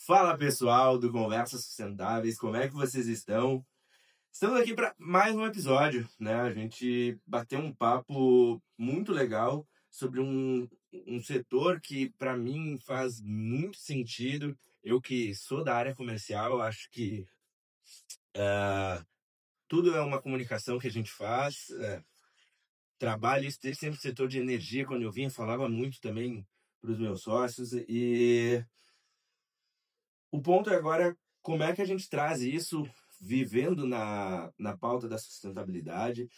Fala pessoal do Conversas Sustentáveis, como é que vocês estão? Estamos aqui para mais um episódio, né? A gente bateu um papo muito legal sobre um setor que para mim faz muito sentido. Eu que sou da área comercial, eu acho que tudo é uma comunicação que a gente faz. Trabalho isso desde sempre no setor de energia, quando eu vinha, falava muito também para os meus sócios e o ponto é agora como é que a gente traz isso vivendo na pauta da sustentabilidade,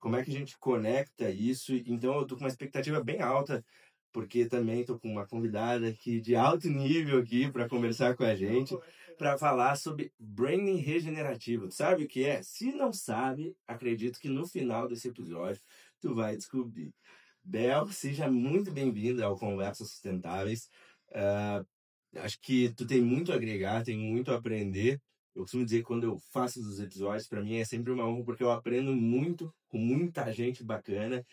como é que a gente conecta isso. Então eu estou com uma expectativa bem alta, porque também estou com uma convidada aqui de alto nível aqui para conversar com a gente, para falar sobre branding regenerativo. Tu sabe o que é? Se não sabe, acredito que no final desse episódio tu vai descobrir. Bel, seja muito bem-vinda ao Conversas Sustentáveis. Acho que tu tem muito a agregar, tem muito a aprender. Eu costumo dizer que quando eu faço os episódios, para mim é sempre uma honra, porque eu aprendo muito com muita gente bacana.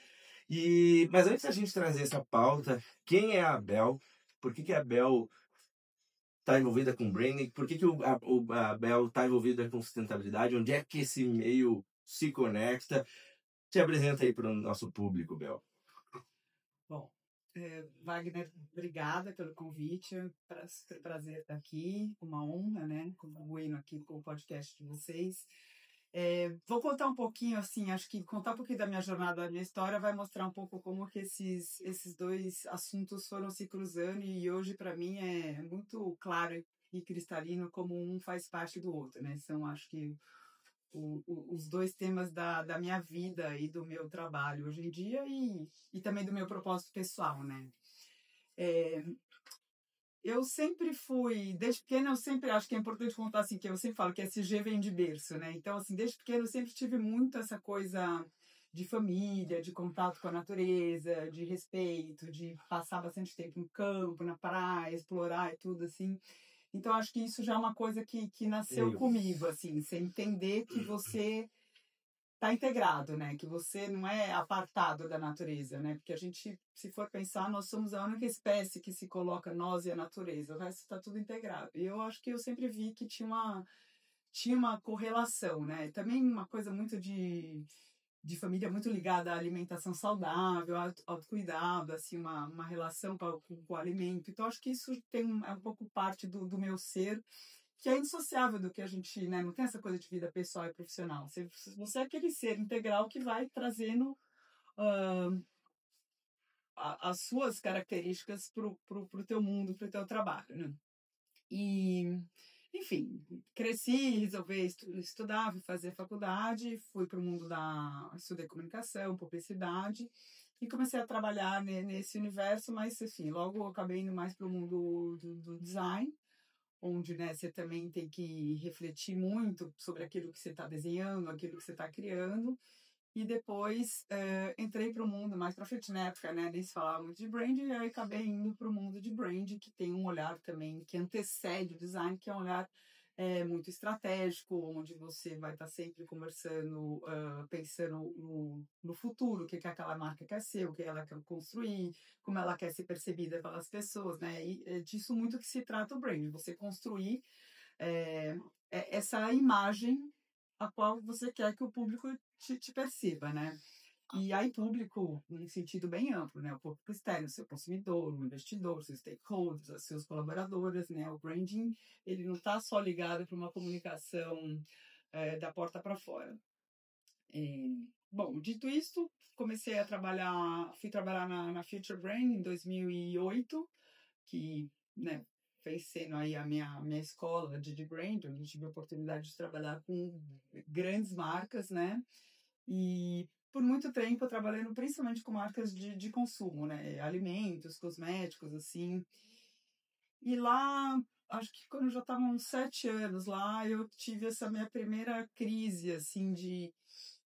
Mas antes da gente trazer essa pauta, quem é a Bel? Por que a Bel está envolvida com branding? Por que a Bel está envolvida com sustentabilidade? Onde é que esse meio se conecta? Te apresenta aí para o nosso público, Bel. Bom, Wagner, obrigada pelo convite. Prazer estar aqui, uma honra, né? Contribuindo aqui com o podcast de vocês. Vou contar um pouquinho, assim, acho que contar um pouquinho da minha jornada, da minha história, vai mostrar um pouco como que esses dois assuntos foram se cruzando e hoje, para mim, é muito claro e cristalino como um faz parte do outro, né? São, acho que, os dois temas da minha vida e do meu trabalho hoje em dia e também do meu propósito pessoal, né? Eu sempre fui, desde pequena, eu sempre acho que é importante contar assim, que eu sempre falo que SG vem de berço, né? Então, assim, desde pequena eu sempre tive muito essa coisa de família, de contato com a natureza, de respeito, de passar bastante tempo no campo, na praia, explorar e tudo, assim. Então, acho que isso já é uma coisa que nasceu comigo, assim, você entender que você está integrado, né? Que você não é apartado da natureza, né? Porque a gente, se for pensar, nós somos a única espécie que se coloca nós e a natureza. O resto está tudo integrado. E eu acho que eu sempre vi que tinha uma correlação, né? Também uma coisa muito de família muito ligada à alimentação saudável, autocuidado, assim, uma relação com o alimento. Então, acho que isso é um pouco parte do meu ser, que é indissociável do que a gente, né? Não tem essa coisa de vida pessoal e profissional. Você é aquele ser integral que vai trazendo as suas características pro teu mundo, pro teu trabalho, né? E, enfim, cresci, resolvi estudar, fui fazer faculdade, fui para o mundo estudei comunicação, publicidade, e comecei a trabalhar nesse universo, mas, assim, logo acabei indo mais para o mundo do design, onde, né, você também tem que refletir muito sobre aquilo que você está desenhando, aquilo que você está criando. E depois entrei para o mundo mais para frente, na época, né, nem se falava muito de brand, e aí acabei indo para o mundo de brand, que tem um olhar também que antecede o design, que é um olhar muito estratégico, onde você vai estar sempre conversando, pensando no futuro, o que aquela marca quer ser, o que ela quer construir, como ela quer ser percebida pelas pessoas, né? E é disso muito que se trata o brand, você construir essa imagem a qual você quer que o público te perceba, né? E aí público, em sentido bem amplo, né? O público externo, seu consumidor, o investidor, seus stakeholders, os seus colaboradores, né? O branding, ele não está só ligado para uma comunicação da porta para fora. Bom, dito isto, fui trabalhar na Future Brand em 2008, que, né, fez sendo aí a minha escola de brand, onde eu tive a oportunidade de trabalhar com grandes marcas, né? E por muito tempo eu trabalhando principalmente com marcas de consumo, né? Alimentos, cosméticos, assim. E lá, acho que quando eu já estava uns 7 anos lá, eu tive essa minha primeira crise, assim, de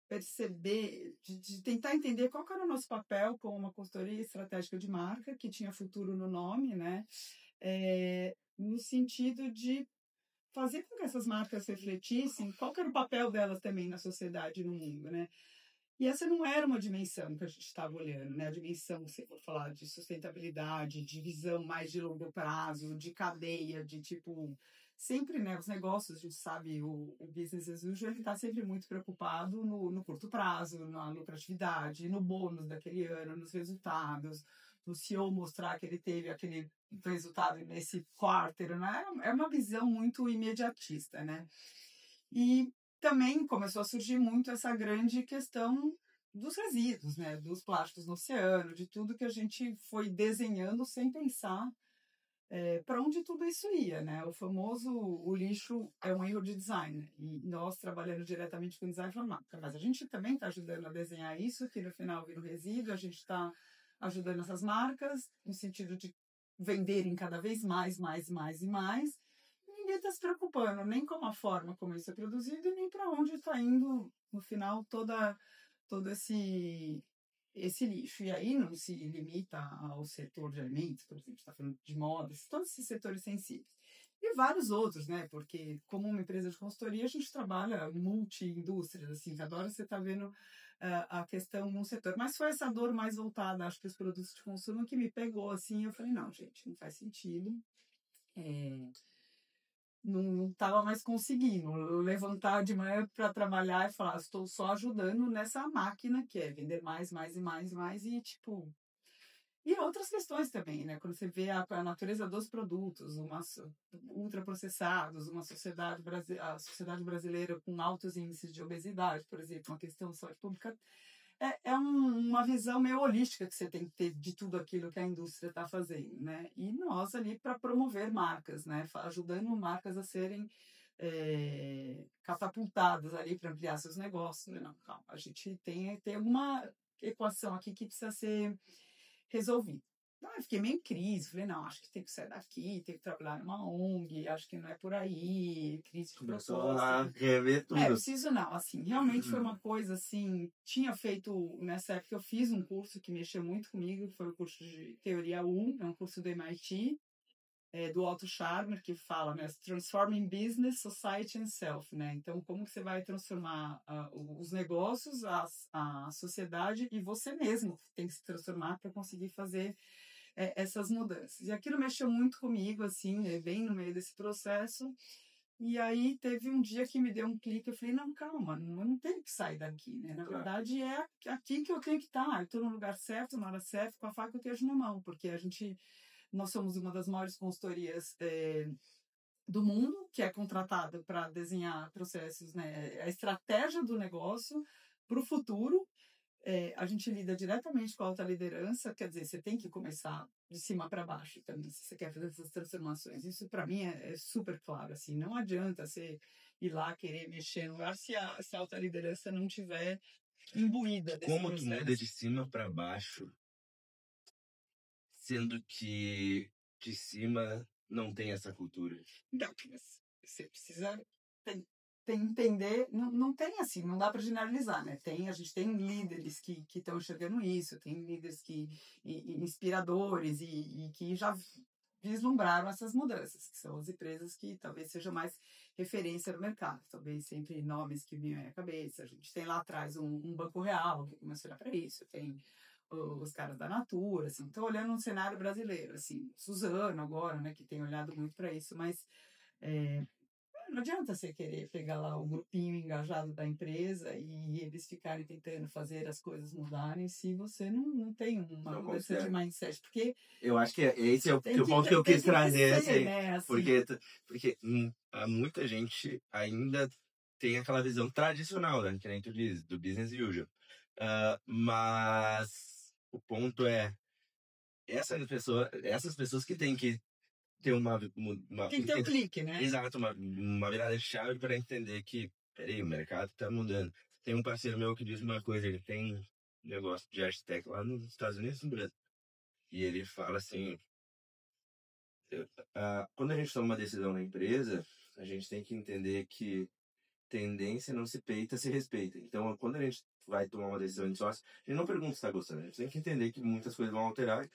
perceber, de tentar entender qual que era o nosso papel como uma consultoria estratégica de marca, que tinha futuro no nome, né? No sentido de fazer com que essas marcas refletissem qual que era o papel delas também na sociedade e no mundo, né? E essa não era uma dimensão que a gente estava olhando, né? A dimensão, se for falar de sustentabilidade, de visão mais de longo prazo, de cadeia, de tipo. Sempre, né? Os negócios, a gente sabe, o business as usual, ele está sempre muito preocupado no curto prazo, na lucratividade, no bônus daquele ano, nos resultados, no CEO mostrar que ele teve aquele resultado nesse quarter, né? É uma visão muito imediatista, né? E também começou a surgir muito essa grande questão dos resíduos, né? Dos plásticos no oceano, de tudo que a gente foi desenhando sem pensar para onde tudo isso ia, né? O famoso, o lixo é um erro de design, né? E nós trabalhando diretamente com design falamos, mas a gente também está ajudando a desenhar isso, que no final vira um resíduo, a gente está ajudando essas marcas no sentido de venderem cada vez mais, mais, mais e mais. Ninguém está se preocupando nem com a forma como isso é produzido e nem para onde está indo, no final, todo esse lixo. E aí não se limita ao setor de alimentos, por exemplo, está falando de modas, todos esses setores sensíveis. E vários outros, né? Porque como uma empresa de consultoria, a gente trabalha multi-indústrias, assim, agora você está vendo a questão num setor. Mas foi essa dor mais voltada, acho que os produtos de consumo que me pegou, assim, eu falei, não, gente, não faz sentido. Não estava mais conseguindo levantar de manhã para trabalhar e falar, estou só ajudando nessa máquina que é vender mais, mais e mais, mais e tipo e outras questões também, né? Quando você vê a natureza dos produtos, ultraprocessados, a sociedade brasileira com altos índices de obesidade, por exemplo, uma questão de saúde pública, uma visão meio holística que você tem que ter de tudo aquilo que a indústria está fazendo, né? E nós ali para promover marcas, né? Ajudando marcas a serem catapultadas ali para ampliar seus negócios. Não, calma, a gente tem alguma equação aqui que precisa ser resolvida. Então, eu fiquei meio em crise, falei, não, acho que tem que sair daqui, tem que trabalhar numa ONG, acho que não é por aí, crise de Começou proposta. a rever tudo. Preciso não, assim, realmente foi uma coisa, assim, tinha feito, nessa época eu fiz um curso que mexeu muito comigo, foi o curso de Teoria 1, é um curso do MIT, do Otto Scharmer, que fala, né, Transforming Business, Society and Self, né, então como que você vai transformar os negócios, a sociedade e você mesmo tem que se transformar para conseguir fazer essas mudanças. E aquilo mexeu muito comigo, assim, bem no meio desse processo. E aí teve um dia que me deu um clique, eu falei, não, calma, eu não tenho que sair daqui, né? Na verdade é aqui que eu tenho que estar, eu estou no lugar certo, na hora certa, com a faca e o queijo na mão, porque nós somos uma das maiores consultorias do mundo, que é contratada para desenhar processos, né? A estratégia do negócio para o futuro. A gente lida diretamente com a alta liderança, quer dizer, você tem que começar de cima para baixo também, se você quer fazer essas transformações. Isso, para mim, é super claro. Assim, não adianta você ir lá querer mexer no lugar se a alta liderança não tiver imbuída desse Como tu processo. muda de cima para baixo, sendo que de cima não tem essa cultura? Não, você precisa entender, não tem assim, não dá para generalizar, né? A gente tem líderes que estão enxergando isso, tem líderes inspiradores e que já vislumbraram essas mudanças, que são as empresas que talvez sejam mais referência no mercado, talvez sempre nomes que vinham à cabeça. A gente tem lá atrás um Banco Real que começou a olhar para isso, tem os caras da Natura, assim, estou olhando um cenário brasileiro, assim, Suzano agora, né, que tem olhado muito para isso, mas não adianta você querer pegar lá o grupinho engajado da empresa e eles ficarem tentando fazer as coisas mudarem se você não tem uma mudança de mindset. Porque eu acho que esse é o ponto que eu quis trazer, assim, né, assim. Porque muita gente ainda tem aquela visão tradicional, né, que nem tu diz, do business usual. Mas o ponto é essas pessoas que têm que ter Tem que ter um clique, né? Exato, uma virada de chave para entender que, peraí, o mercado está mudando. Tem um parceiro meu que diz uma coisa, ele tem um negócio de arquiteto lá nos Estados Unidos, no Brasil. E ele fala assim, quando a gente toma uma decisão na empresa, a gente tem que entender que tendência não se peita, se respeita. Então, quando a gente vai tomar uma decisão de sócio, a gente não pergunta se está gostando, a gente tem que entender que muitas coisas vão alterar.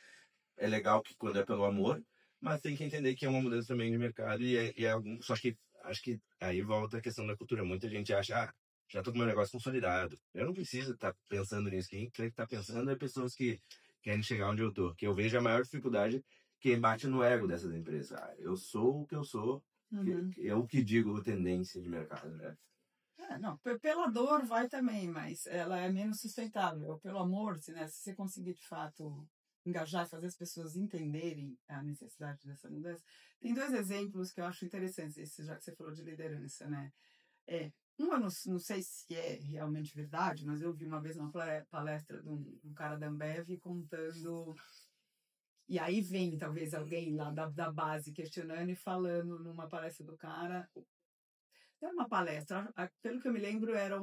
É legal que quando é pelo amor, mas tem que entender que é uma mudança também de mercado só que acho que aí volta a questão da cultura. Muita gente acha, já tô com meu negócio consolidado. Eu não preciso estar pensando nisso. Quem tem que estar pensando é pessoas que querem chegar onde eu tô. Que eu vejo a maior dificuldade que bate no ego dessas empresas. Ah, eu sou o que eu sou, que é o que digo tendência de mercado, né? Não, pela dor vai também, mas ela é menos sustentável. Pelo amor, se você conseguir de fato engajar e fazer as pessoas entenderem a necessidade dessa mudança. Tem dois exemplos que eu acho interessantes, já que você falou de liderança, né? Eu não sei se é realmente verdade, mas eu vi uma vez uma palestra de um cara da Ambev contando. E aí vem talvez alguém lá da base questionando e falando numa palestra do cara. Era uma palestra, pelo que eu me lembro, era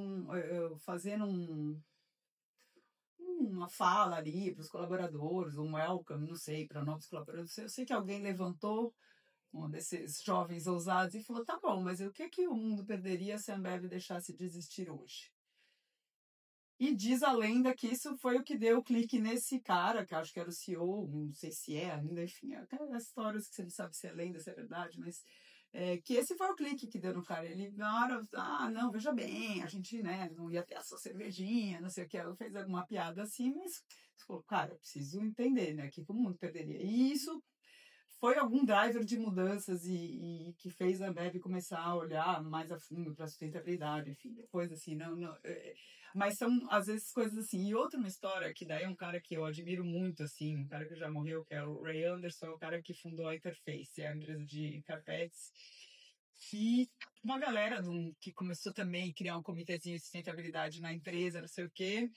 fazendo uma fala ali para os colaboradores, um welcome, não sei, para novos colaboradores. Eu sei que alguém levantou, um desses jovens ousados, e falou: tá bom, mas o que o mundo perderia se a Ambev deixasse de existir hoje? E diz a lenda que isso foi o que deu o clique nesse cara, que acho que era o CEO, não sei se é ainda, enfim, aquelas histórias que você não sabe se é lenda, se é verdade, mas que esse foi o clique que deu no cara. Ele, na hora, não, veja bem, a gente, né, não ia ter a sua cervejinha, não sei o que, ela fez alguma piada assim, mas falou, cara, eu preciso entender, né, que o mundo perderia. E isso foi algum driver de mudanças e que fez a Ambev começar a olhar mais a fundo para a sustentabilidade, enfim, depois assim, mas são às vezes coisas assim. E outra uma história que daí é um cara que eu admiro muito, assim, um cara que já morreu, que é o Ray Anderson, o cara que fundou a Interface, a empresa de carpetes, e uma galera que começou também a criar um comitêzinho de sustentabilidade na empresa, não sei o quê,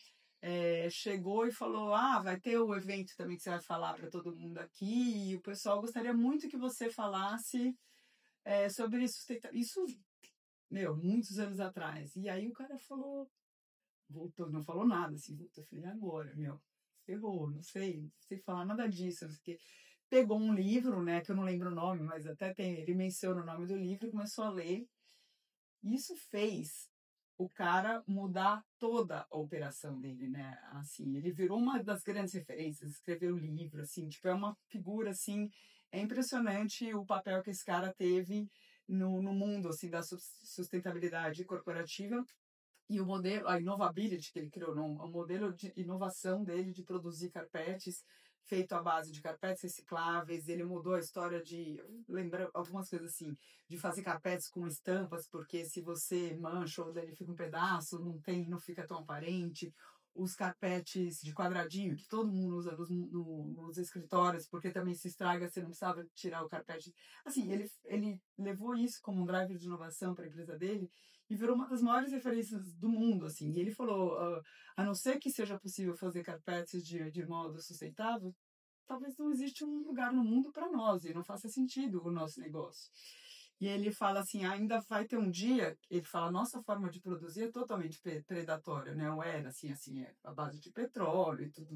chegou e falou: vai ter o evento também que você vai falar para todo mundo aqui, e o pessoal gostaria muito que você falasse sobre isso, muitos anos atrás. E aí o cara falou, voltou, não falou nada, assim, voltou, eu falei, agora, ferrou, não sei falar nada disso, porque pegou um livro, né, que eu não lembro o nome, mas até ele menciona o nome do livro e começou a ler. Isso fez o cara mudar toda a operação dele, né? Assim, ele virou uma das grandes referências, escreveu livro, assim, tipo, é uma figura, assim, é impressionante o papel que esse cara teve no mundo, assim, da sustentabilidade corporativa e o modelo, a Innovability que ele criou, o modelo de inovação dele de produzir carpetes feito à base de carpetes recicláveis. Ele mudou a história de, lembra algumas coisas assim, de fazer carpetes com estampas, porque se você mancha ou dele fica um pedaço, não fica tão aparente. Os carpetes de quadradinho, que todo mundo usa nos escritórios, porque também se estraga, você não precisava tirar o carpete. Assim, ele levou isso como um driver de inovação para a empresa dele, e virou uma das maiores referências do mundo, assim. E ele falou, a não ser que seja possível fazer carpetes de modo sustentável, talvez não existe um lugar no mundo para nós, e não faça sentido o nosso negócio. E ele fala assim, ainda vai ter um dia, ele fala, a nossa forma de produzir é totalmente predatória, né? Ou era assim, é a base de petróleo e tudo,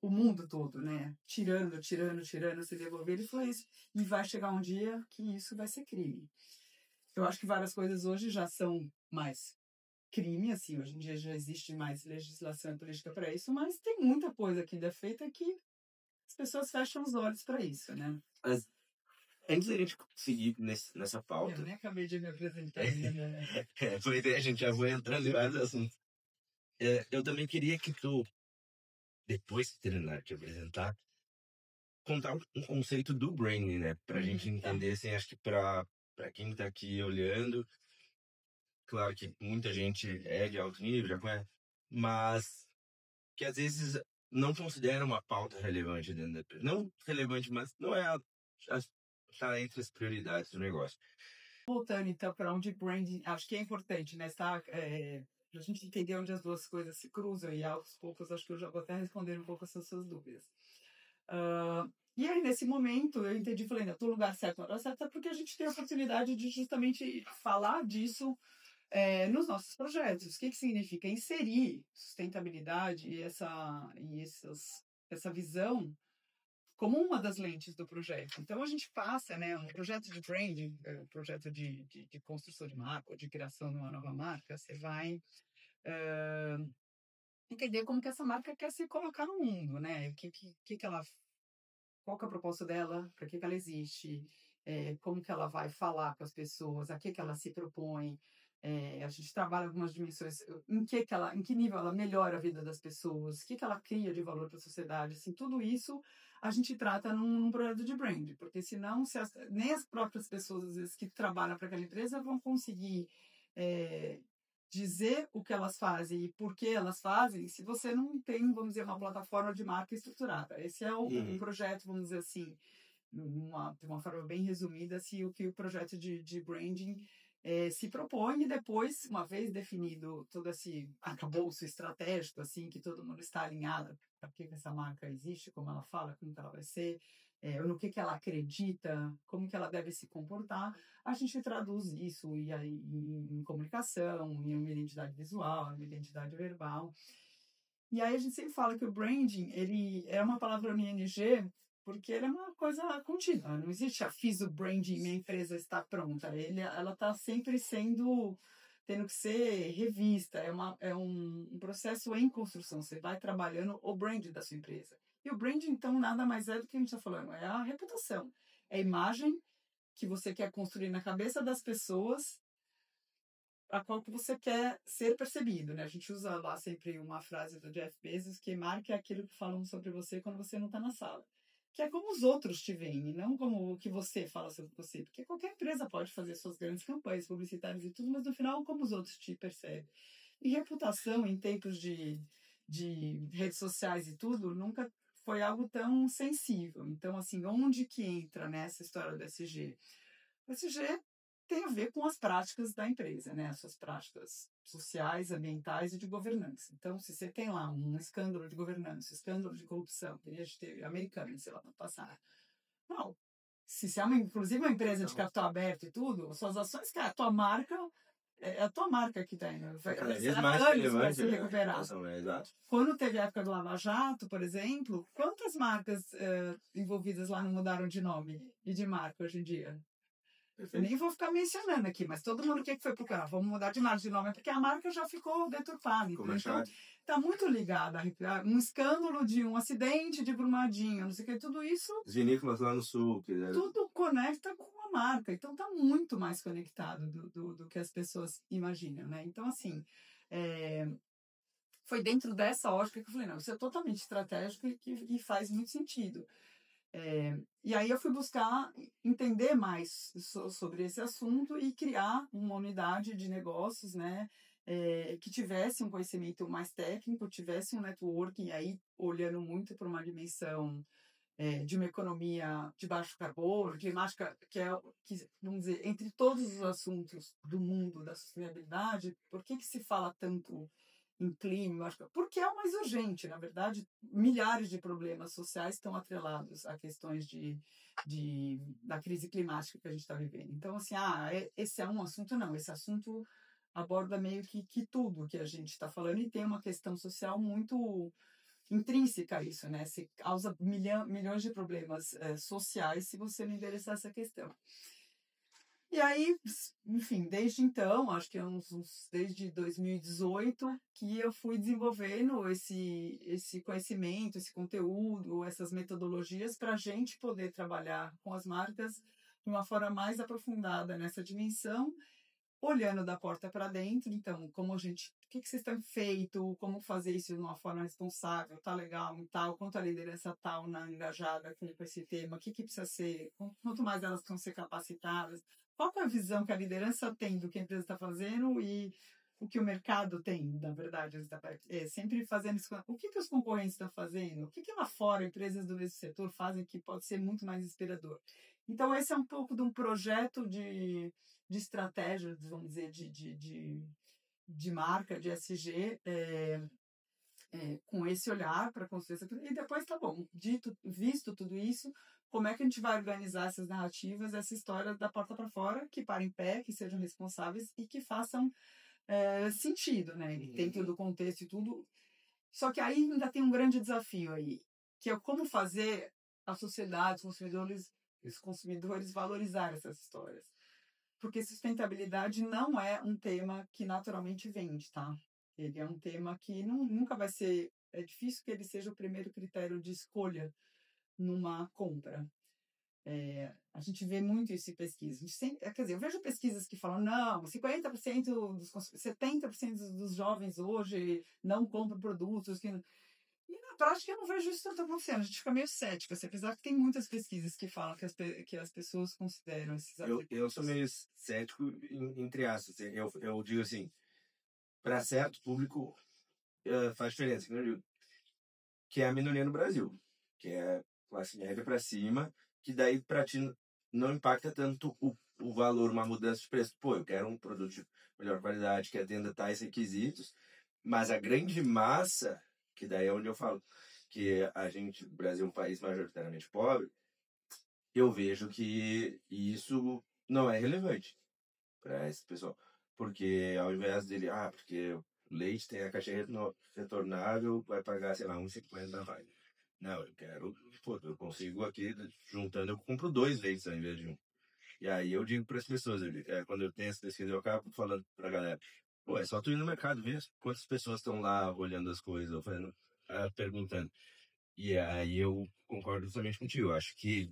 o mundo todo, né? Tirando, se devolver. Ele falou isso. E vai chegar um dia que isso vai ser crime. Eu acho que várias coisas hoje já são mais crime, assim, hoje em dia já existe mais legislação e política para isso, mas tem muita coisa que ainda é feita que as pessoas fecham os olhos para isso, né? Mas antes da gente seguir nessa pauta. Eu nem acabei de me apresentar ainda, né? Pois é, a gente já vai entrando em vários assuntos. Eu também queria que tu, depois de terminar de apresentar, contar um conceito do branding, né? Pra gente entender, assim, acho que pra quem tá aqui olhando, claro que muita gente é de alto nível, já conhece, mas que às vezes não considera uma pauta relevante dentro da empresa. Não relevante, mas não é tá entre as prioridades do negócio. Voltando então para onde branding, acho que é importante, né? A gente entender onde as duas coisas se cruzam e aos poucos acho que eu já vou até responder um pouco essas suas dúvidas. E aí, nesse momento, eu entendi, falei, não, tô no lugar certo, na hora certa, porque a gente tem a oportunidade de justamente falar disso nos nossos projetos. O que significa? Inserir sustentabilidade e essa visão como uma das lentes do projeto. Então, a gente passa, né, um projeto de branding, um projeto de construção de marca, ou de criação de uma nova marca, você vai entender como que essa marca quer se colocar no mundo, né? Qual que é a proposta dela, para que ela existe, como que ela vai falar com as pessoas, a que ela se propõe, A gente trabalha algumas dimensões, em que nível ela melhora a vida das pessoas, o que ela cria de valor para a sociedade, assim, tudo isso a gente trata num projeto de brand, porque senão nem as próprias pessoas, às vezes, que trabalham para aquela empresa vão conseguir dizer o que elas fazem e por que elas fazem, se você não tem, vamos dizer, uma plataforma de marca estruturada. Esse é um projeto, vamos dizer assim, de uma forma bem resumida, assim, o que o projeto de branding se propõe. E depois, uma vez definido todo esse arcabouço estratégico, assim, que todo mundo está alinhado para que essa marca existe, como ela fala, como que ela vai ser, no que ela acredita, como que ela deve se comportar, a gente traduz isso em comunicação, em uma identidade visual, uma identidade verbal. E aí a gente sempre fala que o branding, ele é uma palavra no ING, porque ele é uma coisa contínua. Não existe, fiz o branding, minha empresa está pronta. Ela está sempre tendo que ser revista. É um processo em construção. Você vai trabalhando o branding da sua empresa. E o branding, então, nada mais é do que a gente está falando. É a reputação. É a imagem que você quer construir na cabeça das pessoas a qual que você quer ser percebido, né? A gente usa lá sempre uma frase do Jeff Bezos, que marca aquilo que falam sobre você quando você não está na sala. Que é como os outros te veem, e não como o que você fala sobre você. Porque qualquer empresa pode fazer suas grandes campanhas publicitárias e tudo, mas no final, como os outros te percebem. E reputação em tempos de redes sociais e tudo, nunca foi algo tão sensível. Então, assim, onde que entra nessa história do SG? O SG tem a ver com as práticas da empresa, né? As suas práticas sociais, ambientais e de governança. Então, se você tem lá um escândalo de governança, escândalo de corrupção, que a gente teve americano, sei lá, no passado. Não. Se é inclusive uma empresa de capital aberto e tudo, suas ações, a tua marca é a tua marca que tem. Cada vez mais relevante se recuperar. Exato. Quando teve a época do Lava Jato, por exemplo, quantas marcas envolvidas lá não mudaram de nome e de marca hoje em dia? Eu nem vou ficar mencionando aqui, mas todo mundo que foi procurar, vamos mudar de marca de nome, porque a marca já ficou deturpada. Então, está muito ligada a um escândalo de um acidente de Brumadinho, não sei o que, tudo isso. As vinícolas lá no sul. Tudo conecta com a marca. Então, está muito mais conectado do que as pessoas imaginam, né? Então, assim, foi dentro dessa ótica que eu falei, não, isso é totalmente estratégico e faz muito sentido. E aí eu fui buscar entender mais sobre esse assunto e criar uma unidade de negócios, né, que tivesse um conhecimento mais técnico, tivesse um networking, aí olhando muito para uma dimensão de uma economia de baixo carbono, climática, vamos dizer, entre todos os assuntos do mundo da sustentabilidade, por que se fala tanto em clima? Porque é o mais urgente. Na verdade, milhares de problemas sociais estão atrelados a questões da crise climática que a gente está vivendo. Então, assim, esse é um assunto? Não, esse assunto aborda meio que tudo que a gente está falando e tem uma questão social muito intrínseca a isso, né? Se causa milhões de problemas sociais se você não endereçar essa questão. E aí, enfim, desde então, acho que desde 2018, que eu fui desenvolvendo esse conhecimento, esse conteúdo, essas metodologias para a gente poder trabalhar com as marcas de uma forma mais aprofundada nessa dimensão, olhando da porta para dentro. Então, o que vocês têm feito, como fazer isso de uma forma responsável, tá legal e tal, quanto a liderança tá engajada com esse tema, o que precisa ser, quanto mais elas estão ser capacitadas, qual é a visão que a liderança tem do que a empresa está fazendo e o que o mercado tem, na verdade. Sempre fazendo isso. O que os concorrentes estão fazendo? O que lá fora empresas do mesmo setor fazem que pode ser muito mais inspirador? Então, esse é um pouco de um projeto de estratégia, vamos dizer, de marca, de SG, com esse olhar para construir essa... E depois, tá bom, visto tudo isso, como é que a gente vai organizar essas narrativas, essa história da porta para fora, que parem em pé, que sejam responsáveis e que façam sentido, né? Dentro do contexto e tudo. Só que aí ainda tem um grande desafio aí, que é como fazer a sociedade, os consumidores valorizar essas histórias. Porque sustentabilidade não é um tema que naturalmente vende, tá? Ele é um tema que nunca vai ser... É difícil que ele seja o primeiro critério de escolha numa compra. A gente vê muito isso em pesquisa. A gente sempre, quer dizer, eu vejo pesquisas que falam, não, 70% dos jovens hoje não compram produtos. E na prática eu não vejo isso tanto acontecendo. A gente fica meio cético, assim, apesar que tem muitas pesquisas que falam que as pessoas consideram esses Eu atributos. sou meio cético, entre aspas. Eu digo assim, para certo público faz diferença. Que eu digo, que é a minoria no Brasil, que é classe média para cima, que daí para ti não impacta tanto o valor, uma mudança de preço. Pô, eu quero um produto de melhor qualidade, que atenda tais requisitos, mas a grande massa, que daí é onde eu falo que o Brasil é um país majoritariamente pobre, eu vejo que isso não é relevante para esse pessoal. Porque ao invés dele, porque o leite tem a caixinha retornável, vai pagar, sei lá, 1,50 na vaga. Não, eu quero, pô, eu consigo aqui, juntando, eu compro 2 leites ao invés de um. E aí eu digo para as pessoas, quando eu tenho essa pesquisa, eu acabo falando para a galera, pô, é só tu ir no mercado, ver quantas pessoas estão lá olhando as coisas, ou fazendo, perguntando. E aí eu concordo totalmente contigo. Eu acho que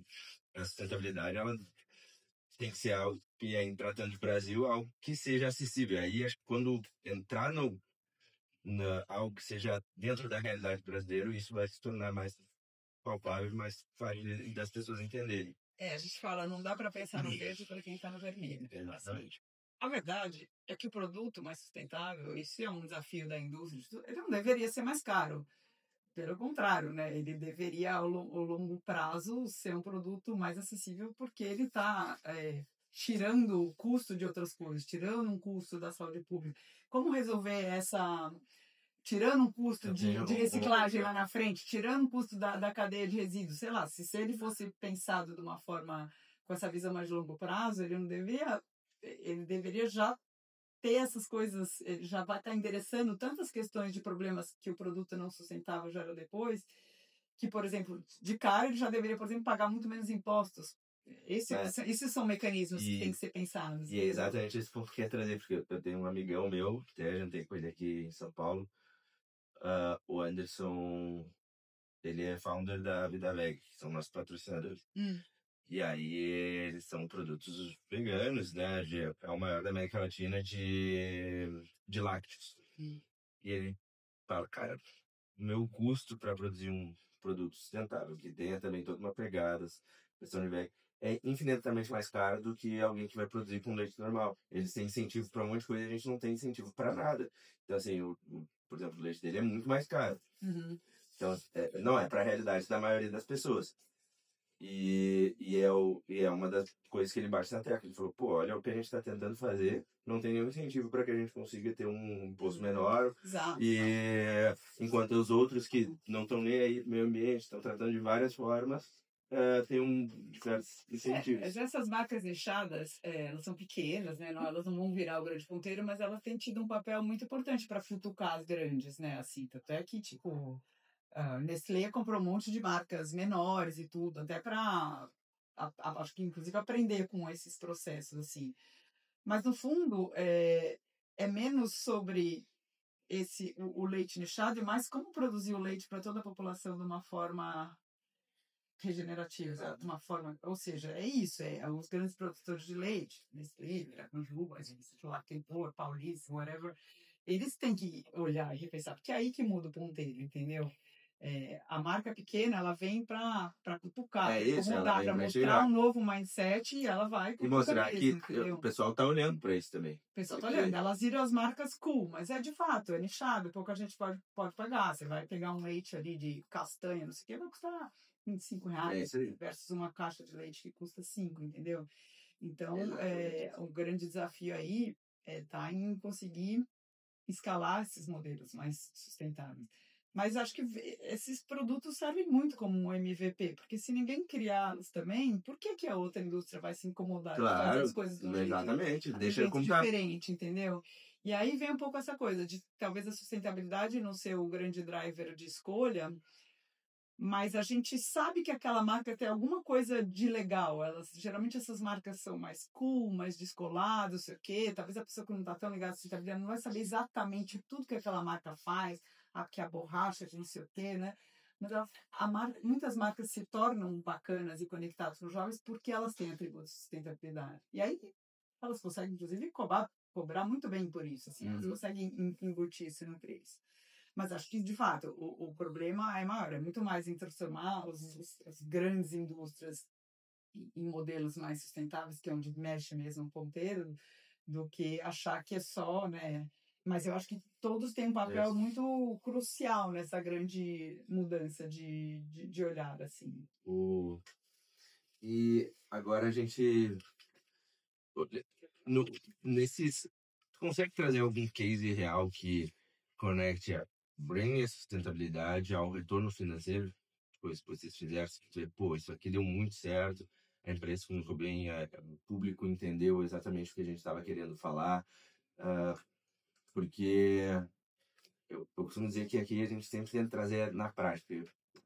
a sustentabilidade, ela tem que ser algo, e aí, tratando de Brasil, algo que seja acessível. Aí, acho que quando entrar algo que seja dentro da realidade brasileira, isso vai se tornar mais palpável, mais fácil das pessoas entenderem. A gente fala, não dá para pensar no verde para quem está no vermelho. Exatamente. A verdade é que o produto mais sustentável, isso é um desafio da indústria, ele não deveria ser mais caro. Pelo contrário, né? Ele deveria, ao longo prazo, ser um produto mais acessível, porque ele está tirando o custo de outras coisas, tirando um custo da saúde pública. Como resolver essa... Tirando um custo de reciclagem lá na frente, tirando um custo da cadeia de resíduos, sei lá, se ele fosse pensado de uma forma com essa visão mais de longo prazo, ele deveria já ter essas coisas, ele já vai estar endereçando tantas questões de problemas que o produto não sustentável gera depois, que, por exemplo, de cara ele já deveria, por exemplo, pagar muito menos impostos. Esses são mecanismos que têm que ser pensados. E é exatamente esse ponto que eu ia trazer, porque eu tenho um amigão meu, que até jantei com ele aqui em São Paulo, o Anderson, ele é founder da Vida Veg, que são nossos patrocinadores. E aí eles são produtos veganos, né? É o maior da América Latina de lácteos. E ele fala, cara, o meu custo para produzir um produto sustentável, que tenha também toda uma pegada, questão de veg, é infinitamente mais caro do que alguém que vai produzir com leite normal. Eles têm incentivo para um monte de coisa e a gente não tem incentivo para nada. Então, assim, por exemplo, o leite dele é muito mais caro. Então, não é para a realidade da maioria das pessoas. E é uma das coisas que ele bate na tecla. Ele falou, pô, olha o que a gente está tentando fazer, não tem nenhum incentivo para que a gente consiga ter um imposto menor. Exato. E enquanto os outros que não estão nem aí no meio ambiente, estão tratando de várias formas, tem diversos incentivos. Essas marcas nichadas, elas são pequenas, né? Elas não vão virar o grande ponteiro, mas elas têm tido um papel muito importante para futucar as grandes, né? Assim, tanto é que, tipo... Nestlé comprou um monte de marcas menores e tudo, até para, acho que inclusive aprender com esses processos, assim. Mas, no fundo, é menos sobre o leite nichado e mais como produzir o leite para toda a população de uma forma regenerativa, de uma forma, ou seja, é isso, os grandes produtores de leite, Nestlé, Miracanjuba, sei lá, Queitor, Paulista, whatever, eles têm que olhar e repensar, porque é aí que muda o ponteiro, entendeu? A marca pequena, ela vem para cutucar, incomodar, para mostrar um novo mindset e ela vai e mostrar mesmo, que o pessoal tá olhando para isso também. O pessoal tá olhando, elas viram as marcas cool, mas de fato, é nichado, pouca gente pode pagar. Você vai pegar um leite ali de castanha, não sei o que, vai custar R$25 versus uma caixa de leite que custa 5, entendeu? Então, o grande desafio aí tá em conseguir escalar esses modelos mais sustentáveis. Mas acho que esses produtos servem muito como um MVP, porque se ninguém criá-los também, por que a outra indústria vai se incomodar de fazer as coisas de um jeito deixa diferente, entendeu? E aí vem um pouco essa coisa de talvez a sustentabilidade não ser o grande driver de escolha, mas a gente sabe que aquela marca tem alguma coisa de legal. Geralmente essas marcas são mais cool, mais descoladas, não sei o quê. Talvez a pessoa que não está tão ligada à sustentabilidade não vai saber exatamente tudo que aquela marca faz, que a borracha, que não sei o quê, né? Mas muitas marcas se tornam bacanas e conectadas com os jovens porque elas têm atributos de sustentabilidade. E aí elas conseguem, inclusive, cobrar muito bem por isso. Assim, elas conseguem embutir isso no preço. Mas acho que, de fato, o problema é maior. É muito mais em transformar as grandes indústrias em modelos mais sustentáveis, que é onde mexe mesmo o ponteiro, do que achar que é só, né? Mas eu acho que todos têm um papel muito crucial nessa grande mudança de olhar, assim. E agora a gente... Nesses... Tu consegue trazer algum case real que conecte a branding e a sustentabilidade ao retorno financeiro? Depois que vocês fizeram, pô, isso aqui deu muito certo, a empresa comunicou bem, o público entendeu exatamente o que a gente estava querendo falar, porque eu costumo dizer que aqui a gente sempre tenta trazer na prática.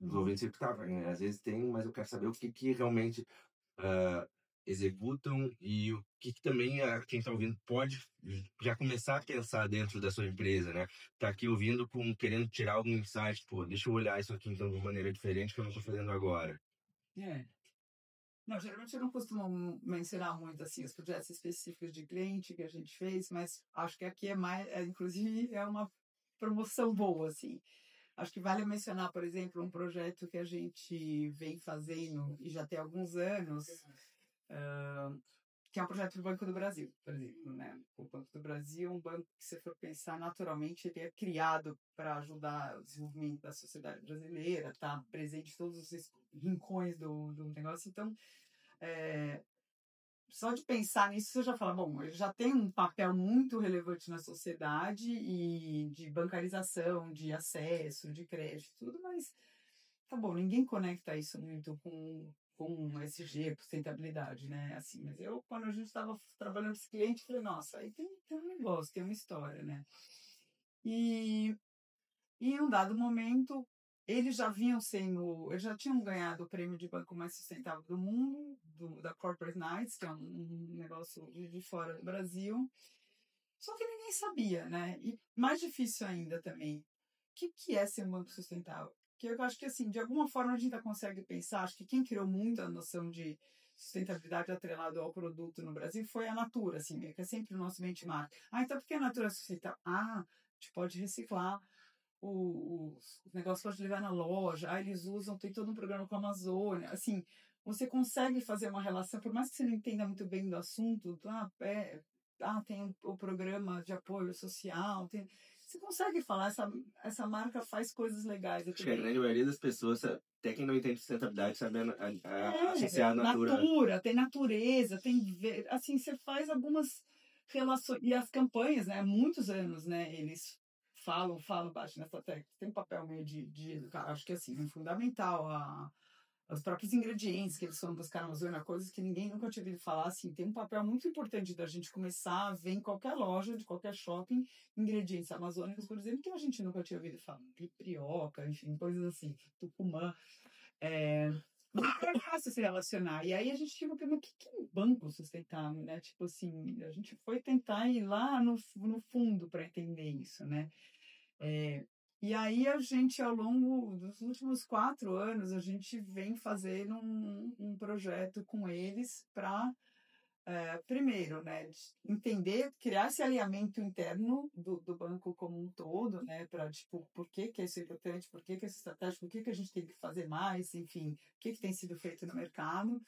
Os ouvintes sempre às vezes tem, mas eu quero saber o que realmente executam e o que também quem está ouvindo pode já começar a pensar dentro da sua empresa, né? Tá aqui ouvindo querendo tirar algum insight, pô, deixa eu olhar isso aqui então de uma maneira diferente que eu não estou fazendo agora. Não, geralmente eu não costumo mencionar muito assim os projetos específicos de cliente que a gente fez, mas acho que aqui inclusive é uma promoção boa, assim. Acho que vale mencionar, por exemplo, um projeto que a gente vem fazendo e já tem alguns anos, que é um projeto do Banco do Brasil, por exemplo, né? O Banco do Brasil é um banco que, se for pensar, naturalmente ele é criado para ajudar o desenvolvimento da sociedade brasileira, tá presente em todos os rincões do negócio. Então, só de pensar nisso, você já fala, bom, ele já tem um papel muito relevante na sociedade e de bancarização, de acesso, de crédito, tudo, mas tá bom, ninguém conecta isso muito com SG, sustentabilidade, né? Assim, mas quando a gente estava trabalhando com esse cliente, falei, nossa, aí tem um negócio, tem uma história, né? E em um dado momento, eles já tinham ganhado o prêmio de banco mais sustentável do mundo, da Corporate Knights, que é um negócio de fora do Brasil. Só que ninguém sabia, né? E mais difícil ainda também, o que é ser um banco sustentável? Porque eu acho que, assim, de alguma forma a gente ainda consegue pensar, acho que quem criou muito a noção de sustentabilidade atrelado ao produto no Brasil foi a Natura, assim, que é sempre o nosso benchmark. Então por que a Natura é sustentável? A gente pode reciclar os negócios, pode levar na loja, eles usam, tem todo um programa com a Amazônia, assim, você consegue fazer uma relação, por mais que você não entenda muito bem do assunto, tem o programa de apoio social, você consegue falar, essa marca faz coisas legais. Acho que a grande maioria das pessoas, até quem não entende sustentabilidade, sabe associar a natura, tem natureza, assim, você faz algumas relações, e as campanhas, né, há muitos anos, né, eles falam baixo nessa técnica, tem um papel meio de educar, acho que assim, é fundamental os próprios ingredientes que eles foram buscar na Amazônia, coisas que ninguém nunca tinha ouvido falar, assim, tem um papel muito importante da gente começar a ver em qualquer loja, de qualquer shopping, ingredientes amazônicos, por exemplo, que a gente nunca tinha ouvido falar, crioca, enfim, coisas assim, tucumã, não é fácil se relacionar. E aí a gente tinha uma pergunta, o que é um banco sustentável, né? Tipo assim, a gente foi tentar ir lá no fundo para entender isso, né? E aí a gente, ao longo dos últimos 4 anos, a gente vem fazendo um projeto com eles para, primeiro, né, entender, criar esse alinhamento interno do banco como um todo, né, para, tipo, por que isso é importante, por que isso é estratégico, por que a gente tem que fazer mais, enfim, o que tem sido feito no mercado.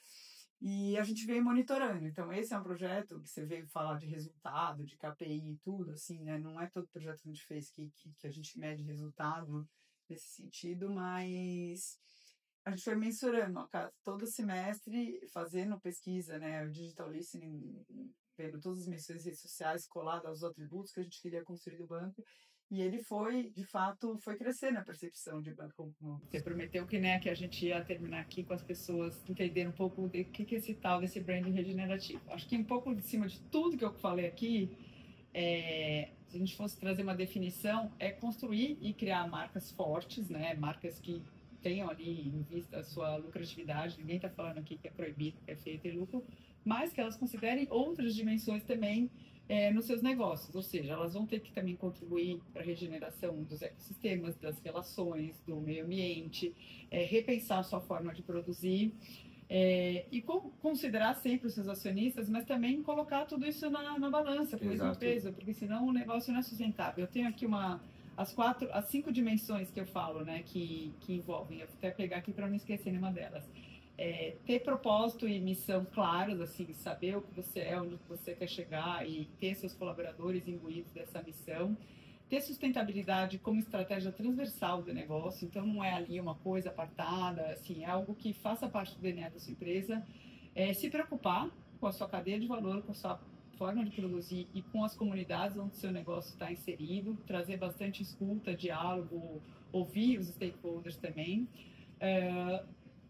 E a gente veio monitorando. Então, esse é um projeto que você veio falar de resultado, de KPI e tudo, assim, né? Não é todo projeto que a gente fez que a gente mede resultado nesse sentido, mas a gente foi mensurando, todo semestre, fazendo pesquisa, né? O digital listening, vendo todas as menções redes sociais coladas aos atributos que a gente queria construir do banco. E ele de fato, foi crescendo a percepção de banco. Você prometeu que, né, que a gente ia terminar aqui com as pessoas entendendo um pouco o que é esse tal desse branding regenerativo. Acho que um pouco de cima de tudo que eu falei aqui, se a gente fosse trazer uma definição, é construir e criar marcas fortes, né, marcas que tenham ali em vista a sua lucratividade. Ninguém está falando aqui que é proibido, que é feio ter lucro, mas que elas considerem outras dimensões também nos seus negócios, ou seja, elas vão ter que também contribuir para a regeneração dos ecossistemas, das relações, do meio ambiente, repensar a sua forma de produzir, e considerar sempre os seus acionistas, mas também colocar tudo isso na balança, com o mesmo peso, porque senão o negócio não é sustentável. Eu tenho aqui as 5 dimensões que eu falo, né, que envolvem, eu vou até pegar aqui para não esquecer nenhuma delas. Ter propósito e missão claros, assim, saber o que você é, onde você quer chegar e ter seus colaboradores imbuídos dessa missão. Ter sustentabilidade como estratégia transversal do negócio, então não é ali uma coisa apartada, assim, é algo que faça parte do DNA da sua empresa. Se preocupar com a sua cadeia de valor, com a sua forma de produzir e com as comunidades onde o seu negócio está inserido, trazer bastante escuta, diálogo, ouvir os stakeholders também.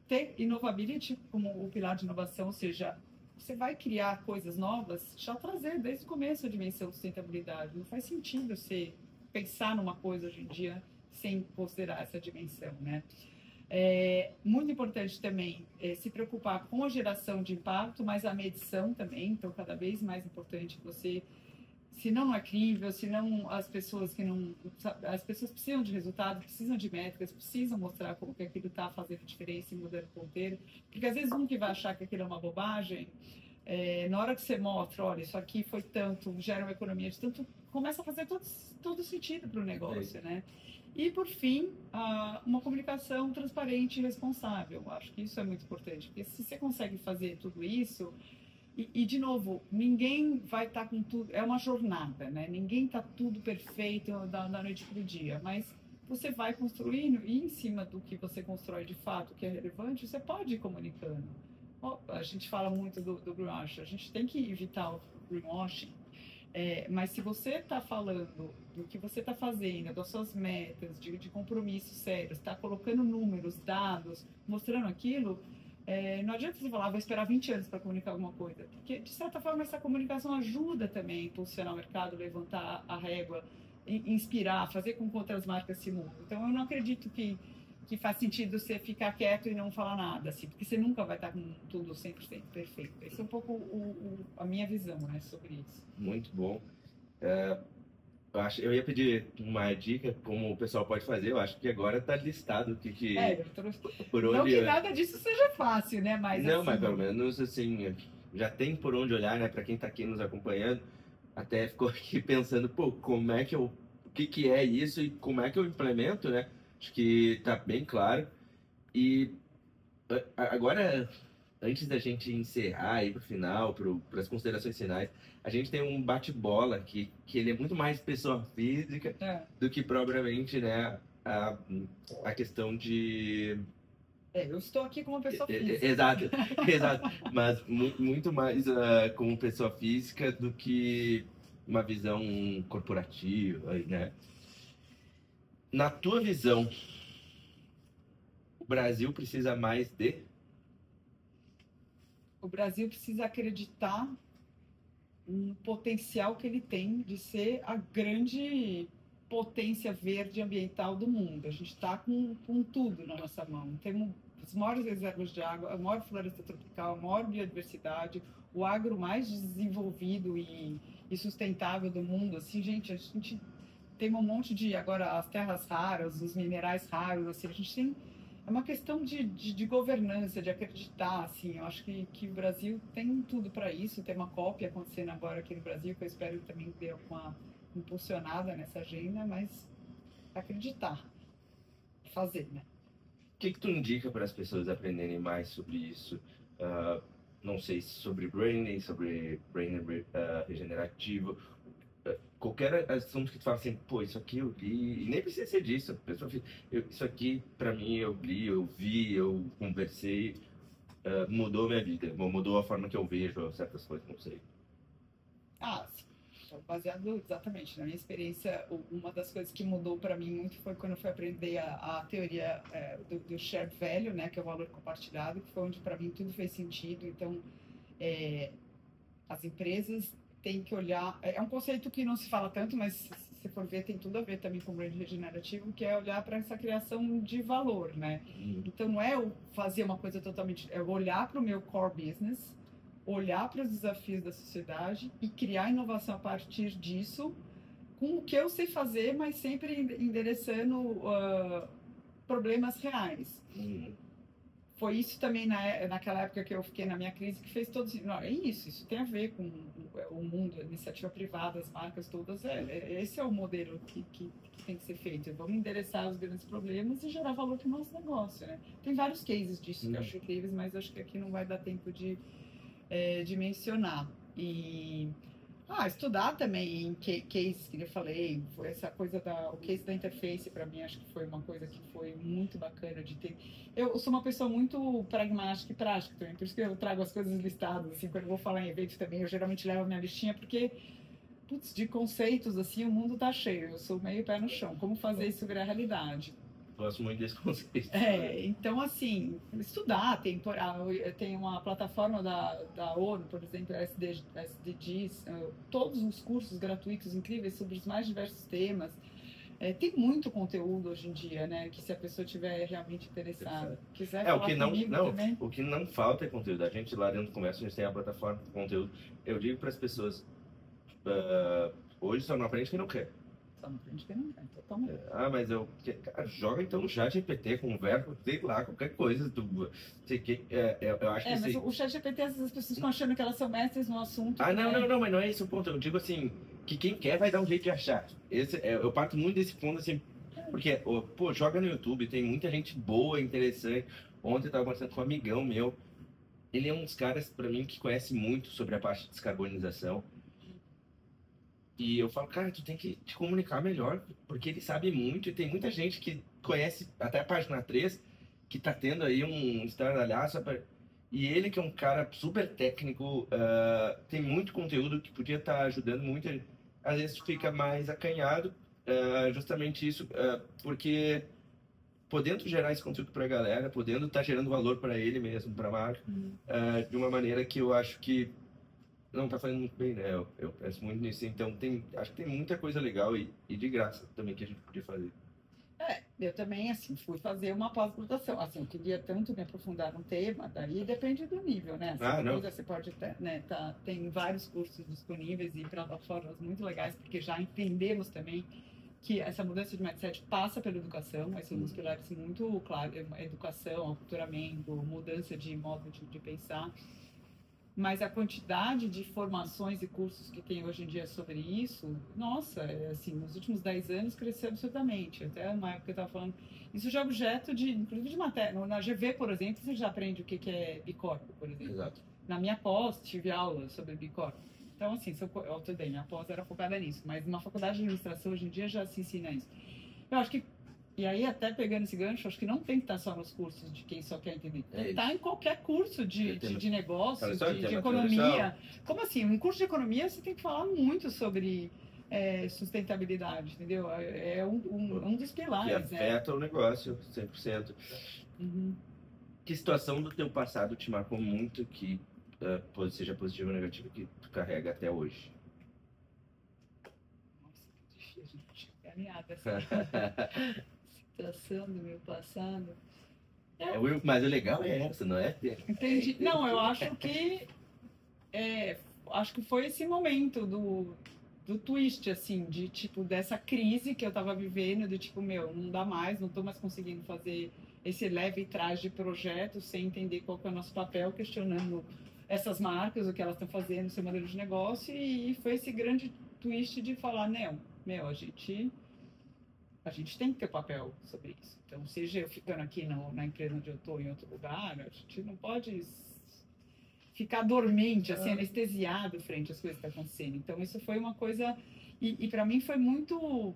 Ter innovability como o pilar de inovação, ou seja, você vai criar coisas novas, já trazer desde o começo a dimensão de sustentabilidade. Não faz sentido você pensar numa coisa hoje em dia sem considerar essa dimensão, né? Muito importante também se preocupar com a geração de impacto, mas a medição também. Então, cada vez mais importante você, senão não é crível, senão as pessoas precisam de resultados, precisam de métricas, precisam mostrar como que aquilo está fazendo diferença e mudando o ponteiro, porque às vezes um que vai achar que aquilo é uma bobagem, na hora que você mostra, olha, isso aqui foi tanto, gera uma economia de tanto, começa a fazer todo sentido para o negócio, né? E, por fim, uma comunicação transparente e responsável. Eu acho que isso é muito importante, porque se você consegue fazer tudo isso, e de novo, ninguém vai estar com tudo, é uma jornada, né? Ninguém está tudo perfeito da noite para o dia, mas você vai construindo e em cima do que você constrói de fato, que é relevante, você pode ir comunicando. A gente fala muito do greenwashing, a gente tem que evitar o greenwashing, mas se você está falando do que você está fazendo, das suas metas, de compromissos sérios, está colocando números, dados, mostrando aquilo, não adianta você falar, vou esperar 20 anos para comunicar alguma coisa, porque de certa forma essa comunicação ajuda também a impulsionar o mercado, levantar a régua, inspirar, fazer com que outras marcas se movam. Então eu não acredito que faz sentido você ficar quieto e não falar nada, assim, porque você nunca vai estar com tudo 100% perfeito. Esse é um pouco a minha visão, né, sobre isso. Muito bom. Eu ia pedir uma dica como o pessoal pode fazer. Eu acho que agora está listado por onde... Não que nada disso seja fácil, né? Mas, não, assim, mas pelo menos assim, já tem por onde olhar, né? Para quem está aqui nos acompanhando, até ficou aqui pensando, pô, como é que o que é isso e como é que eu implemento, né? Acho que está bem claro. E agora, antes da gente encerrar aí pro final, para as considerações finais, a gente tem um bate-bola aqui, que ele é muito mais pessoa física do que propriamente, né, a questão de... eu estou aqui como pessoa física. Exato. Mas muito mais como pessoa física do que uma visão corporativa, né? Na tua visão, o Brasil precisa mais de... O Brasil precisa acreditar no potencial que ele tem de ser a grande potência verde ambiental do mundo. A gente está com tudo na nossa mão. Temos as maiores reservas de água, a maior floresta tropical, a maior biodiversidade, o agro mais desenvolvido e sustentável do mundo. Assim, gente, a gente tem um monte de, agora, as terras raras, os minerais raros, assim, a gente tem... É uma questão de governança, de acreditar, assim. Eu acho que o Brasil tem tudo para isso. Tem uma COP acontecendo agora aqui no Brasil, que eu espero também dê uma impulsionada nessa agenda, mas acreditar, fazer, né? O que tu indica para as pessoas aprenderem mais sobre isso? Não sei, sobre branding, sobre branding regenerativo, qualquer assunto que tu fala assim, pô, isso aqui eu li, e nem precisa ser disso, pessoa, isso aqui pra mim eu li, eu vi, eu conversei, mudou minha vida, mudou a forma que eu vejo certas coisas, não sei. Sim. Baseado exatamente na minha experiência, uma das coisas que mudou para mim muito foi quando eu fui aprender a teoria do shared value, né, que é o valor compartilhado, que foi onde para mim tudo fez sentido. Então, as empresas têm que olhar, é um conceito que não se fala tanto, mas se for ver tem tudo a ver também com o brand regenerativo, que é olhar para essa criação de valor, né? Então não é eu fazer uma coisa totalmente, é eu olhar para o meu core business, olhar para os desafios da sociedade e criar inovação a partir disso, com o que eu sei fazer, mas sempre endereçando problemas reais. Foi isso também naquela época que eu fiquei na minha crise que fez todos. Não, é isso tem a ver com o mundo, a iniciativa privada, as marcas todas. Esse é o modelo que tem que ser feito. Vamos endereçar os grandes problemas e gerar valor para o nosso negócio, né? Tem vários cases disso que eu acho incríveis, mas acho que aqui não vai dar tempo de mencionar. E estudar também em cases que eu falei, foi essa coisa o case da interface, para mim, acho que foi uma coisa que foi muito bacana de ter. Eu sou uma pessoa muito pragmática e prática também, por isso que eu trago as coisas listadas, assim, quando eu vou falar em evento também, eu geralmente levo a minha listinha, porque, de conceitos, assim, o mundo tá cheio, eu sou meio pé no chão, como fazer isso virar realidade. Gosto muito desse conceito. Então, assim, estudar, tem uma plataforma da ONU, por exemplo, SDGs, todos os cursos gratuitos incríveis sobre os mais diversos temas. Tem muito conteúdo hoje em dia, né? Que se a pessoa estiver realmente interessada, quiser falar comigo também. O que não falta é conteúdo. A gente lá dentro do comércio, a gente tem a plataforma de conteúdo. Eu digo para as pessoas, hoje só não aprende quem não quer. Só não aprende quem não quer, totalmente. Mas joga então no chat GPT, conversa, sei lá, qualquer coisa. Eu acho que mas o chat GPT, as pessoas ficam achando que elas são mestres no assunto. Não, mas não é esse o ponto. Eu digo assim, que quem quer vai dar um jeito de achar. Eu parto muito desse ponto, assim, porque, joga no YouTube, tem muita gente boa, interessante. Ontem eu tava conversando com um amigão meu, ele é um dos caras, pra mim, que conhece muito sobre a parte de descarbonização. E eu falo, cara, tu tem que te comunicar melhor, porque ele sabe muito e tem muita gente que conhece até a página 3, que tá tendo aí um estardalhaço. E ele, que é um cara super técnico, tem muito conteúdo que podia estar ajudando muito. Às vezes fica mais acanhado, justamente isso, porque podendo gerar esse conteúdo para a galera, podendo estar gerando valor para ele mesmo, para a marca, de uma maneira que eu acho que não está fazendo muito bem, né? Eu penso muito nisso. Então, acho que tem muita coisa legal e de graça também que a gente podia fazer. Eu também, assim, fui fazer uma pós-graduação. Assim, eu queria tanto me aprofundar no tema, daí depende do nível, né? Você pode ter, né? Tem vários cursos disponíveis e plataformas muito legais, porque já entendemos também que essa mudança de mindset passa pela educação, mas são uns pilares muito claros: educação, aculturamento, mudança de modo de pensar. Mas a quantidade de formações e cursos que tem hoje em dia sobre isso, nossa, assim, nos últimos 10 anos cresceu absurdamente. Até uma época eu estava falando, isso já é objeto inclusive de matéria. Na GV, por exemplo, você já aprende o que é Bicorp, por exemplo. Exato. Na minha pós, tive aula sobre Bicorp. Então, assim, tudo bem, minha pós era focada nisso, mas numa faculdade de administração hoje em dia já se ensina isso. Eu acho que, e aí até pegando esse gancho, acho que não tem que estar só nos cursos de quem só quer entender. Tem que estar em qualquer curso de negócio, de economia. Como assim? Um curso de economia você tem que falar muito sobre sustentabilidade, entendeu? É um dos pilares. Que afeta o negócio, 100%. Que situação do teu passado te marcou muito, que seja positiva ou negativa, que tu carrega até hoje? Nossa, que difícil, gente. Caminhada essa situação do meu passado. Mas o legal é essa, não é? Entendi. Não, eu acho que foi esse momento do twist, assim, de tipo, dessa crise que eu tava vivendo, de tipo, não dá mais, não tô mais conseguindo fazer esse leve trás de projeto sem entender qual que é o nosso papel, questionando essas marcas, o que elas estão fazendo, seu modelo de negócio, e foi esse grande twist de falar, a gente tem que ter papel sobre isso. Então, seja eu ficando aqui na empresa onde eu estou, em outro lugar, a gente não pode ficar dormente, assim, anestesiado frente às coisas que estão acontecendo. Então, isso foi uma coisa... E para mim foi muito...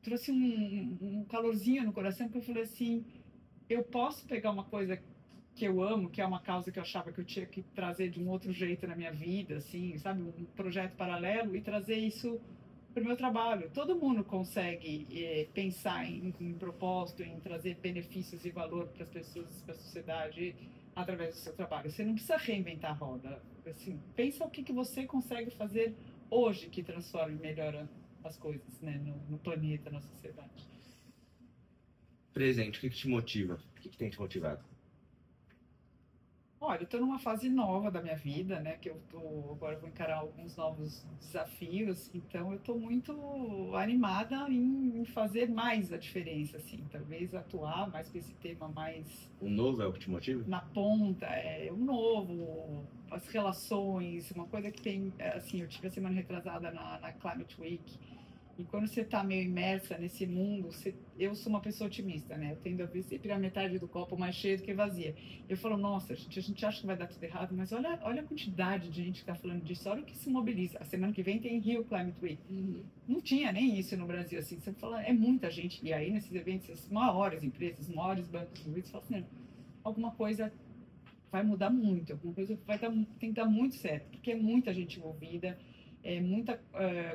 Trouxe um calorzinho no coração, porque eu falei assim, eu posso pegar uma coisa que eu amo, que é uma causa que eu achava que eu tinha que trazer de um outro jeito na minha vida, assim, sabe? Um projeto paralelo, e trazer isso para o meu trabalho. Todo mundo consegue pensar em propósito, em trazer benefícios e valor para as pessoas, para a sociedade, através do seu trabalho. Você não precisa reinventar a roda. Assim, pensa o que você consegue fazer hoje que transforme e melhora as coisas, né, no planeta, na sociedade. Presente, o que te motiva? O que tem te motivado? Olha, eu estou numa fase nova da minha vida, né? Que eu tô, agora eu vou encarar alguns novos desafios, então eu estou muito animada em fazer mais a diferença, assim, talvez atuar mais com esse tema mais O novo é o que te motiva? na ponta, o novo, as relações, uma coisa que tem, assim, eu tive a semana retrasada na Climate Week, e quando você está meio imersa nesse mundo, eu sou uma pessoa otimista, né? Eu tendo a ver sempre a metade do copo mais cheio do que vazia. Eu falo, nossa, a gente acha que vai dar tudo errado, mas olha a quantidade de gente que está falando disso, olha o que se mobiliza. A semana que vem tem Rio Climate Week. Não tinha nem isso no Brasil, assim. Você fala, é muita gente. E aí, nesses eventos, as maiores empresas, os maiores bancos do Rio, você fala assim, não, alguma coisa vai mudar muito, alguma coisa tem que dar muito certo, porque é muita gente envolvida, é muita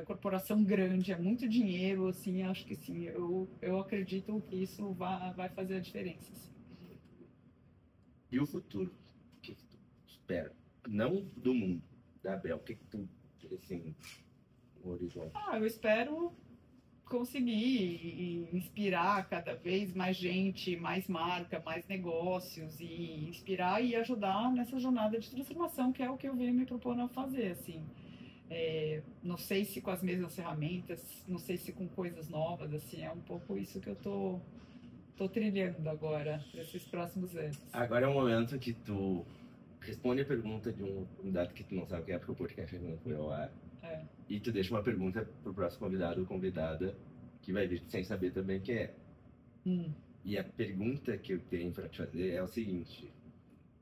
corporação grande, é muito dinheiro, assim, acho que sim, eu acredito que isso vai fazer a diferença. Assim. E o futuro? O que tu espera? Não do mundo, da Bel. O que tu, assim, no horizonte? Eu espero conseguir inspirar cada vez mais gente, mais marca, mais negócios e inspirar e ajudar nessa jornada de transformação que é o que eu venho me propondo a fazer, assim. Não sei se com as mesmas ferramentas, não sei se com coisas novas, assim, é um pouco isso que eu tô trilhando agora, para esses próximos anos. Agora é o momento que tu responde a pergunta de um convidado que tu não sabe quem é, porque o podcast ainda não foi ao ar. E tu deixa uma pergunta pro próximo convidado ou convidada que vai vir sem saber também quem é. E a pergunta que eu tenho para te fazer é o seguinte.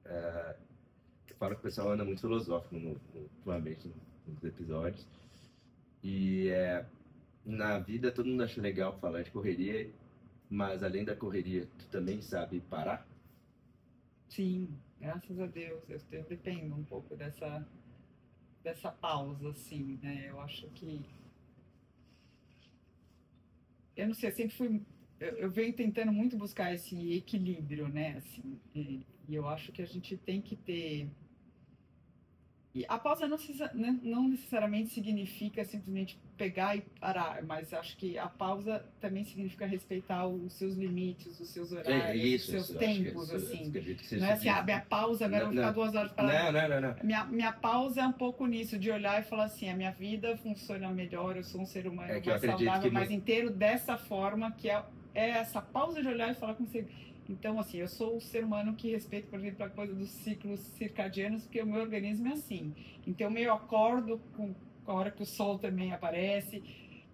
Eu falo que o pessoal anda muito filosófico ultimamente nos episódios. E na vida todo mundo acha legal falar de correria, mas além da correria, tu também sabe parar? Sim, graças a Deus. Eu dependo um pouco dessa pausa, assim, né? Eu acho que. Eu não sei, eu sempre fui. Eu venho tentando muito buscar esse equilíbrio, né? Assim, e eu acho que a gente tem que ter. E a pausa não necessariamente significa simplesmente pegar e parar, mas acho que a pausa também significa respeitar os seus limites, os seus horários, os seus tempos, assim. Não é assim, minha pausa, agora eu vou ficar 2 horas parada. Não. Minha pausa é um pouco nisso, de olhar e falar assim, a minha vida funciona melhor, eu sou um ser humano mais saudável, mais inteiro, dessa forma, que é essa pausa de olhar e falar com você. Então, assim, eu sou o ser humano que respeita, por exemplo, a coisa dos ciclos circadianos, porque o meu organismo é assim. Então, eu acordo com a hora que o sol também aparece,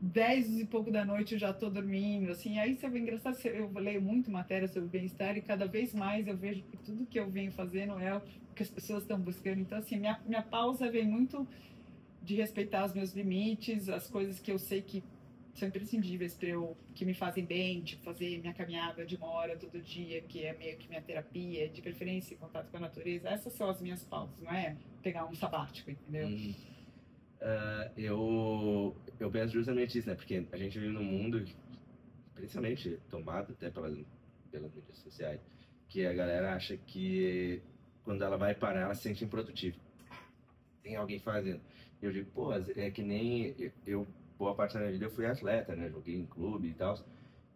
10 e pouco da noite eu já estou dormindo, assim. Aí você vê engraçado, eu leio muito matéria sobre bem-estar e cada vez mais eu vejo que tudo que eu venho fazendo é o que as pessoas estão buscando. Então, assim, minha pausa vem muito de respeitar os meus limites, as coisas que eu sei que são imprescindíveis para que me fazem bem, tipo fazer minha caminhada de 1 hora todo dia, que é meio que minha terapia, de preferência em contato com a natureza. Essas são as minhas pausas, não é pegar um sabático, entendeu? Eu penso justamente isso, né? Porque a gente vive num mundo, principalmente tomado até pelas mídias sociais, que a galera acha que quando ela vai parar, ela se sente improdutiva. Tem alguém fazendo. Eu digo, pô, é que nem eu boa parte da minha vida eu fui atleta, né? Joguei em clube e tal.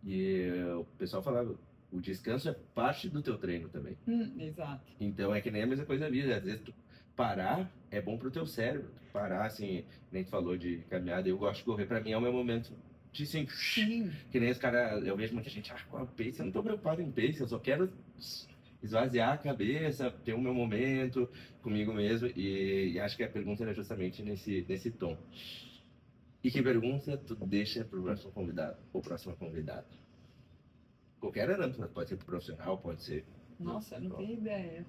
E o pessoal falava, o descanso é parte do teu treino também. Exato. Então é que nem a mesma coisa da vida. Às vezes tu parar é bom pro teu cérebro. Parar, assim, nem tu falou de caminhada, eu gosto de correr. Pra mim é o meu momento de assim, que nem os caras, eu vejo muita gente, qual é o pace? Eu não tô preocupado em pace, eu só quero esvaziar a cabeça, ter o meu momento comigo mesmo. E acho que a pergunta era justamente nesse tom. E que pergunta tu deixa pro próximo convidado ou próxima convidada? Qualquer âmbito, pode ser profissional, pode ser. Nossa, não tenho ideia.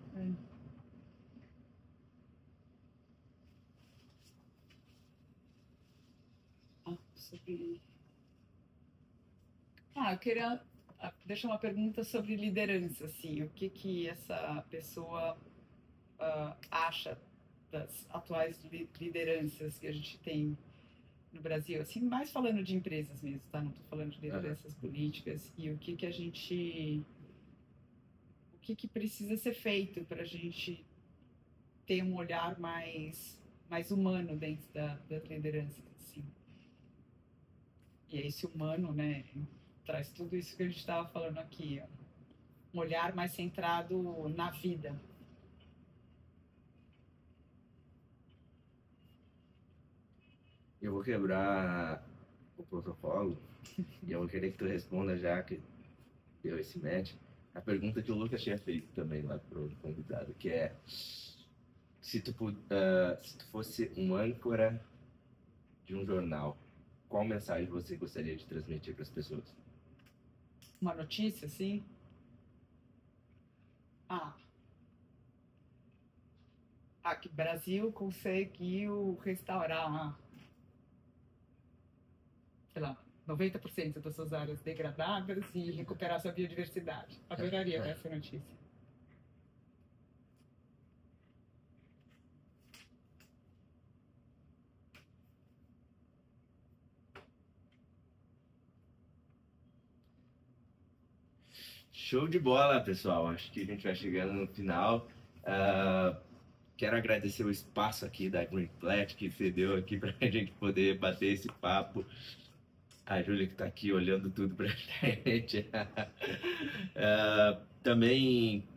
Eu queria deixar uma pergunta sobre liderança, assim, o que essa pessoa acha das atuais lideranças que a gente tem no Brasil, assim, mais falando de empresas mesmo, tá? Não estou falando de lideranças políticas e o que precisa ser feito para a gente ter um olhar mais humano dentro das lideranças, assim. E esse humano, né, traz tudo isso que a gente estava falando aqui, ó. Um olhar mais centrado na vida. eu vou quebrar o protocolo e eu vou querer que tu responda, já que deu esse match, a pergunta que o Lucas tinha feito também lá pro convidado, que é se tu fosse um âncora de um jornal, qual mensagem você gostaria de transmitir para as pessoas? Uma notícia, assim? Que o Brasil conseguiu restaurar, sei lá, 90% das suas áreas degradadas e recuperar sua biodiversidade. Adoraria ver essa notícia. Show de bola, pessoal. Acho que a gente vai chegando no final. Quero agradecer o espaço aqui da Greenplat que cedeu aqui para a gente poder bater esse papo. A Júlia que está aqui olhando tudo para a gente. Também,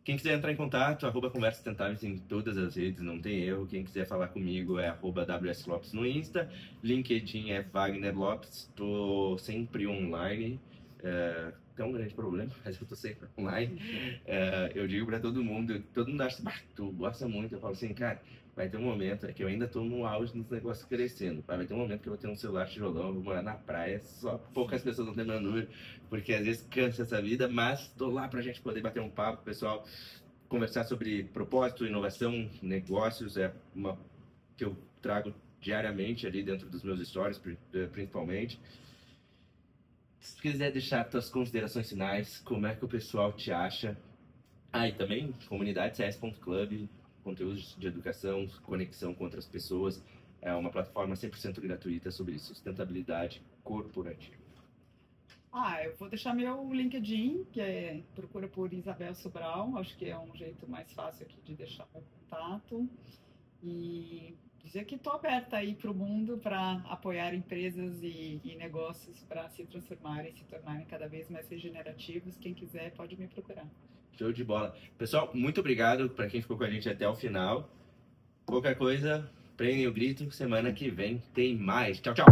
quem quiser entrar em contato, @Conversas Sustentáveis em todas as redes, não tem erro. Quem quiser falar comigo é @WSLopes no Insta. LinkedIn é Wagner Lopes. Estou sempre online. É um grande problema, mas eu tô sempre online. Eu digo pra todo mundo acha, tu gosta muito. Eu falo assim, cara, vai ter um momento, que eu ainda tô no auge dos negócios crescendo. Vai ter um momento que eu vou ter um celular tijolão, vou morar na praia, só poucas pessoas vão ter meu número, porque às vezes cansa essa vida, mas tô lá pra gente poder bater um papo, pessoal, conversar sobre propósito, inovação, negócios, é uma que eu trago diariamente ali dentro dos meus stories, principalmente. Se quiser deixar suas considerações finais, como é que o pessoal te acha? E também comunidade CS.club, conteúdos de educação, conexão com outras pessoas. É uma plataforma 100% gratuita sobre sustentabilidade corporativa. Eu vou deixar meu LinkedIn, que procura por Isabel Sobral, acho que é um jeito mais fácil aqui de deixar o contato. E dizer que estou aberta aí para o mundo para apoiar empresas e negócios para se transformarem, se tornarem cada vez mais regenerativos. Quem quiser pode me procurar. Show de bola. Pessoal, muito obrigado para quem ficou com a gente até o final. Qualquer coisa, prendem o grito. Semana que vem tem mais. Tchau, tchau.